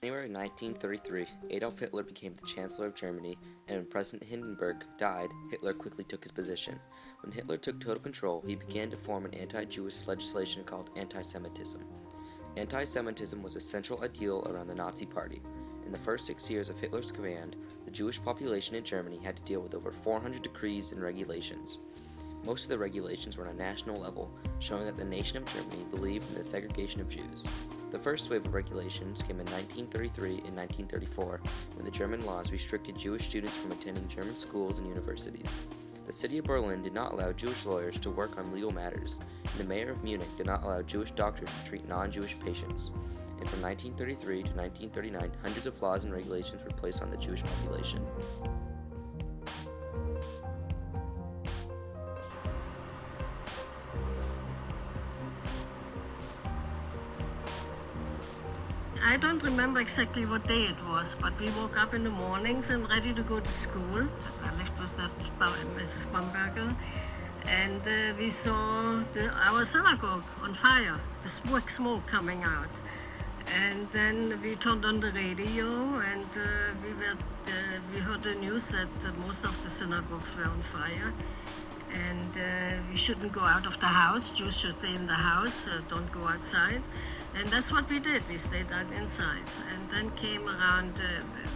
January 1933, Adolf Hitler became the Chancellor of Germany, and when President Hindenburg died, Hitler quickly took his position. When Hitler took total control, he began to form an anti-Jewish legislation called anti-Semitism. Anti-Semitism was a central ideal around the Nazi Party. In the first 6 years of Hitler's command, the Jewish population in Germany had to deal with over 400 decrees and regulations. Most of the regulations were on a national level, showing that the nation of Germany believed in the segregation of Jews. The first wave of regulations came in 1933 and 1934, when the German laws restricted Jewish students from attending German schools and universities. The city of Berlin did not allow Jewish lawyers to work on legal matters, and the mayor of Munich did not allow Jewish doctors to treat non-Jewish patients. And from 1933 to 1939, hundreds of laws and regulations were placed on the Jewish population. I don't remember exactly what day it was, but we woke up in the mornings and ready to go to school. I lived with that Mrs. Bamberger, and we saw our synagogue on fire, the smoke coming out. And then we turned on the radio, and we heard the news that most of the synagogues were on fire. And we shouldn't go out of the house. Jews should stay in the house, don't go outside. And that's what we did. We stayed out inside. And then came around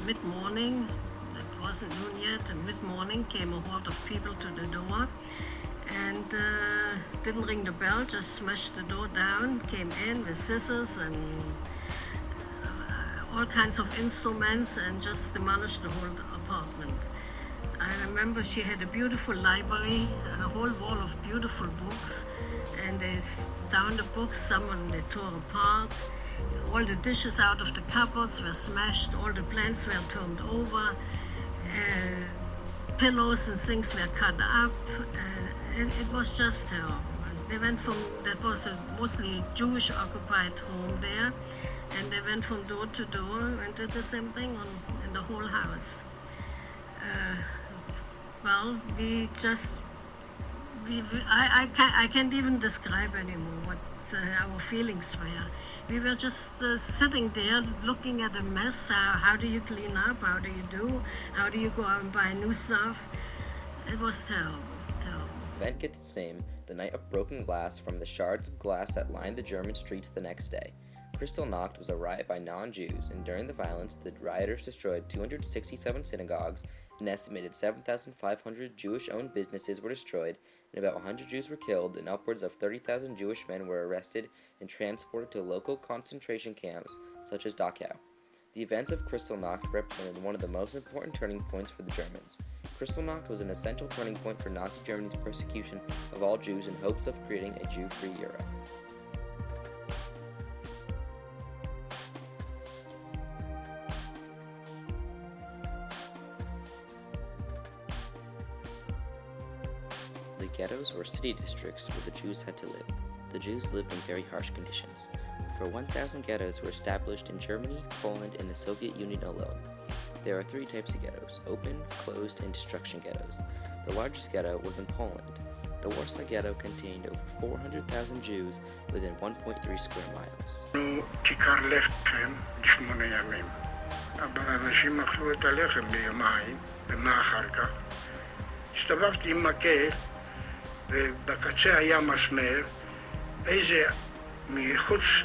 mid-morning, it wasn't noon yet, and mid-morning came a horde of people to the door. And didn't ring the bell, just smashed the door down, came in with scissors and all kinds of instruments and just demolished the whole apartment. I remember she had a beautiful library, a whole wall of beautiful books, and they down the books, someone they tore apart. All the dishes out of the cupboards were smashed, all the plants were turned over, pillows and things were cut up. It was just terrible. They went from, that was a mostly Jewish occupied home there, and they went from door to door and did the same thing in the whole house. Well, I can't even describe anymore what our feelings were. We were just sitting there looking at a mess. How do you clean up? How do you do? How do you go out and buy new stuff? It was terrible, terrible. The event gets its name, the Night of Broken Glass, from the shards of glass that lined the German streets the next day. Kristallnacht was a riot by non-Jews, and during the violence, the rioters destroyed 267 synagogues, an estimated 7,500 Jewish-owned businesses were destroyed, and about 100 Jews were killed, and upwards of 30,000 Jewish men were arrested and transported to local concentration camps, such as Dachau. The events of Kristallnacht represented one of the most important turning points for the Germans. Kristallnacht was an essential turning point for Nazi Germany's persecution of all Jews in hopes of creating a Jew-free Europe. The ghettos were city districts where the Jews had to live. The Jews lived in very harsh conditions. Over 1,000 ghettos were established in Germany, Poland, and the Soviet Union alone. There are three types of ghettos: open, closed, and destruction ghettos. The largest ghetto was in Poland. The Warsaw Ghetto contained over 400,000 Jews within 1.3 square miles. כיכר לחם ל8 ימים. אבל אנשים אכלו את הלחם ביומיים, ומה אחר כך? הסתובבתי עם מקל, ובקצה היה מסמר, איזה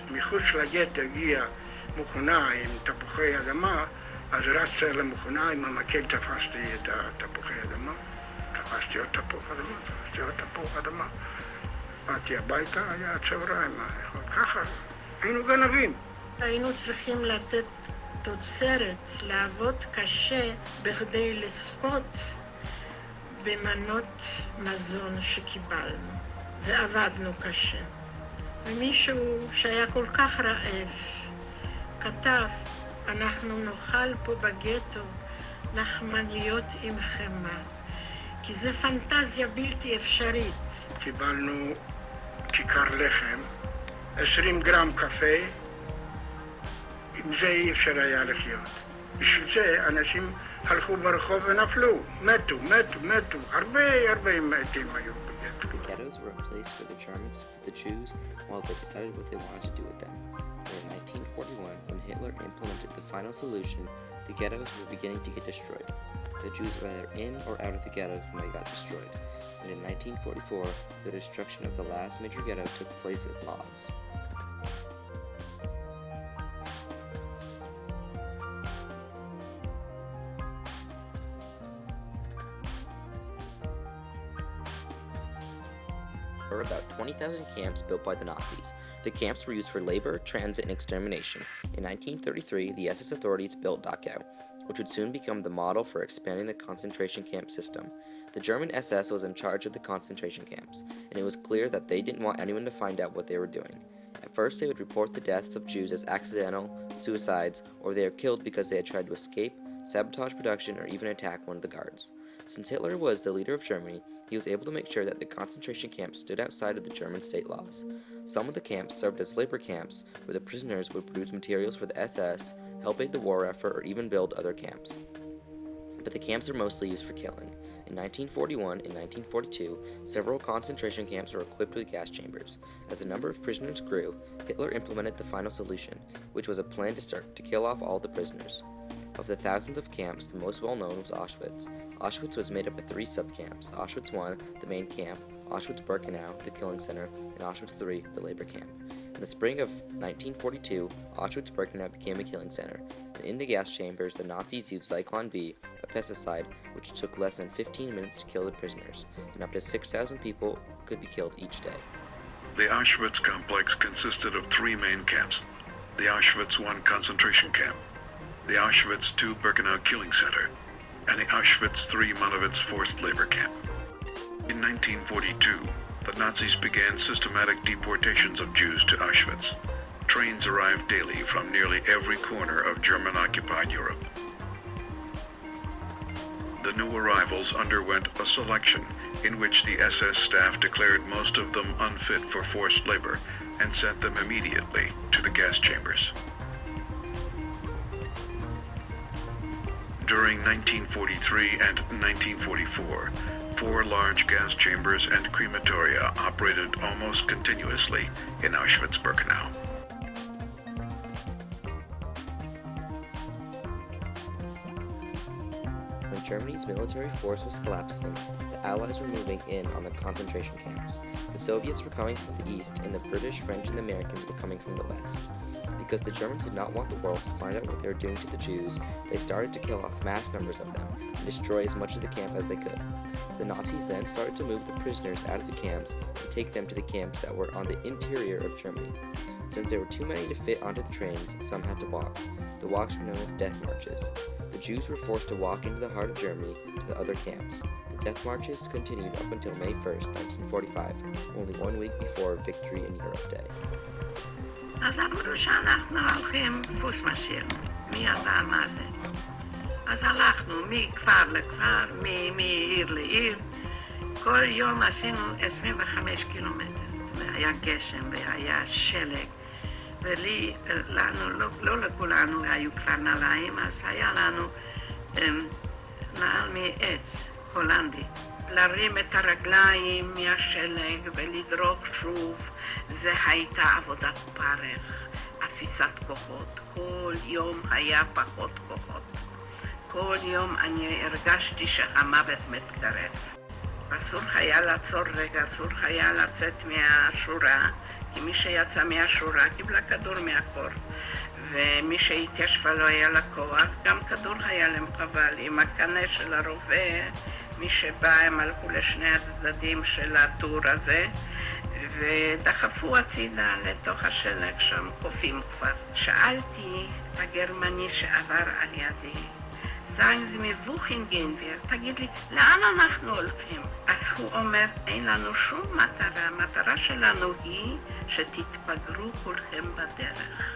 מחוץ לגטו הגיעה מכונה עם תפוחי אדמה, אז רצתי למכונה עם המקל, תפסתי את התפוחי אדמה, תפסתי עוד תפוח אדמה, באתי הביתה, היה צהריים, ככה, היינו גנבים. היינו צריכים לתת תוצרת, לעבוד קשה בכדי לזכות במנות מזון שקיבלנו, ועבדנו קשה. ומישהו שהיה כל כך רעב כתב, אנחנו נאכל פה בגטו לחמניות עם חמה, כי זה פנטזיה בלתי אפשרית. קיבלנו כיכר לחם, 20 גרם קפה, עם זה אי אפשר היה לחיות. בשביל זה אנשים הלכו ברחוב ונפלו, מתו, הרבה מתים היו בגטו. The ghettos were a place for the Germans to put the Jews while they decided what they wanted to do with them. And in 1941, when Hitler implemented the final solution, the ghettos were beginning to get destroyed. The Jews were either in or out of the ghettos when they got destroyed, and in 1944, the destruction of the last major ghetto took place at Lodz. There were about 20,000 camps built by the Nazis. The camps were used for labor, transit, and extermination. In 1933, the SS authorities built Dachau, which would soon become the model for expanding the concentration camp system. The German SS was in charge of the concentration camps, and it was clear that they didn't want anyone to find out what they were doing. At first, they would report the deaths of Jews as accidental, suicides, or they were killed because they had tried to escape, sabotage production, or even attack one of the guards. Since Hitler was the leader of Germany, he was able to make sure that the concentration camps stood outside of the German state laws. Some of the camps served as labor camps, where the prisoners would produce materials for the SS, help aid the war effort, or even build other camps. But the camps were mostly used for killing. In 1941 and 1942, several concentration camps were equipped with gas chambers. As the number of prisoners grew, Hitler implemented the final solution, which was a plan to kill off all the prisoners. Of the thousands of camps, the most well-known was Auschwitz. Auschwitz was made up of 3 subcamps: Auschwitz I, the main camp, Auschwitz-Birkenau, the killing center, and Auschwitz III, the labor camp. In the spring of 1942, Auschwitz-Birkenau became a killing center, and in the gas chambers, the Nazis used Zyklon B, a pesticide which took less than 15 minutes to kill the prisoners, and up to 6,000 people could be killed each day. The Auschwitz complex consisted of 3 main camps: the Auschwitz I concentration camp, the Auschwitz II Birkenau killing center, and the Auschwitz III Monowitz forced labor camp. In 1942, the Nazis began systematic deportations of Jews to Auschwitz. Trains arrived daily from nearly every corner of German-occupied Europe. The new arrivals underwent a selection in which the SS staff declared most of them unfit for forced labor and sent them immediately to the gas chambers. During 1943 and 1944, 4 large gas chambers and crematoria operated almost continuously in Auschwitz-Birkenau. When Germany's military force was collapsing, the Allies were moving in on the concentration camps. The Soviets were coming from the east, and the British, French, and the Americans were coming from the west. Because the Germans did not want the world to find out what they were doing to the Jews, they started to kill off mass numbers of them and destroy as much of the camp as they could. The Nazis then started to move the prisoners out of the camps and take them to the camps that were on the interior of Germany. Since there were too many to fit onto the trains, some had to walk. The walks were known as death marches. The Jews were forced to walk into the heart of Germany to the other camps. The death marches continued up until May 1st, 1945, only 1 week before Victory in Europe Day. אז אמרו שאנחנו הולכים פוס משאיר. מי ידע מה זה? אז הלכנו מכפר לכפר, מעיר לעיר. כל יום עשינו 25 קילומטר. והיה גשם והיה שלג. ולנו, לא לכולנו היו כבר נעליים, אז היה לנו נעל מעץ הולנדי. להרים את הרגליים מהשלג ולדרוך שוב, זה הייתה עבודת פרך, אפיסת כוחות. כל יום היה פחות כוחות. כל יום אני הרגשתי שהמוות מתקרב. אסור היה לעצור רגע, אסור היה לצאת מהשורה, כי מי שיצא מהשורה קיבלה כדור מהקור. ומי שהתיישבה לא היה לה כוח, גם כדור היה להם חבל. עם הקנה של הרובה, מי שבא הם הלכו לשני הצדדים של הטור הזה ודחפו הצידה לתוך השלג שם קופים כבר. שאלתי את הגרמני שעבר על ידי, sagen Sie mir, wohin gehen wir? תגיד לי, לאן אנחנו הולכים? אז הוא אומר, אין לנו שום מטרה, המטרה שלנו היא שתתבגרו כולכם בדרך.